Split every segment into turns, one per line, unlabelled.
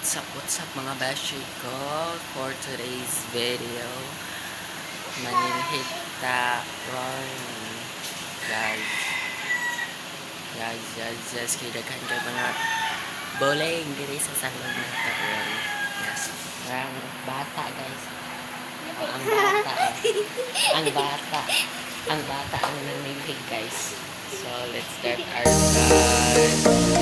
What's up mga bashi ko? For today's video, manilhit ta ron. Guys, guys, kaya daghan ka mga bowling diri sa salon ng taon. Yes, ang bata guys. Ang bata ang bata ang nanilhit guys. So, let's start our vlog.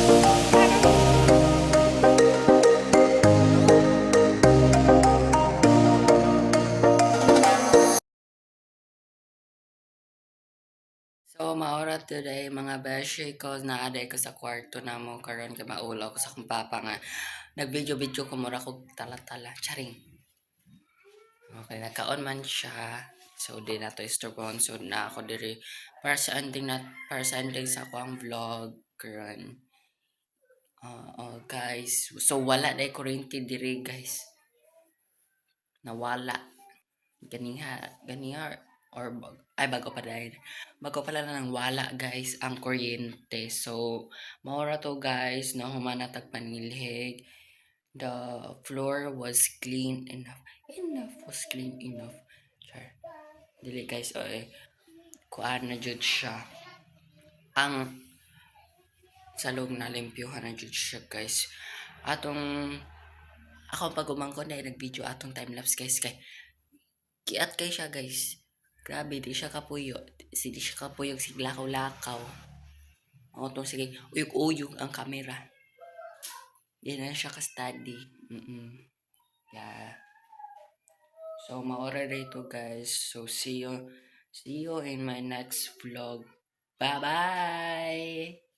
So, maura today mga beshi ko naaday ko sa kwarto na mo karon kay maulaw ko sa akong papa nga nagvideo-video ko mura ko tala-tala charing. Okay, nagkaon man siya. So, di na to istorbohon. So, na ako diri para sa ending sa ako ang vlog karon. Guys, so wala day kuryente diri guys. Nawala. Ganiha or bago pa dahil bago pala nang wala guys ang kuryente. So maura to guys na humana tagpanilhig. The floor was clean enough was clean enough. Char. Dili guys kuan na jud siya ang salog na limpyuhan na jud siya guys. Atong ako pag umangkon na nag-video atong time lapse guys kay kiat kay siya guys. Grabe, di siya kapuyo. Di siya kapuyog, sige lakaw-lakaw. O itong sige, uyog-uyog ang camera. Di na siya ka-study. Yeah. So, maura dito guys. So, see you in my next vlog. Bye-bye!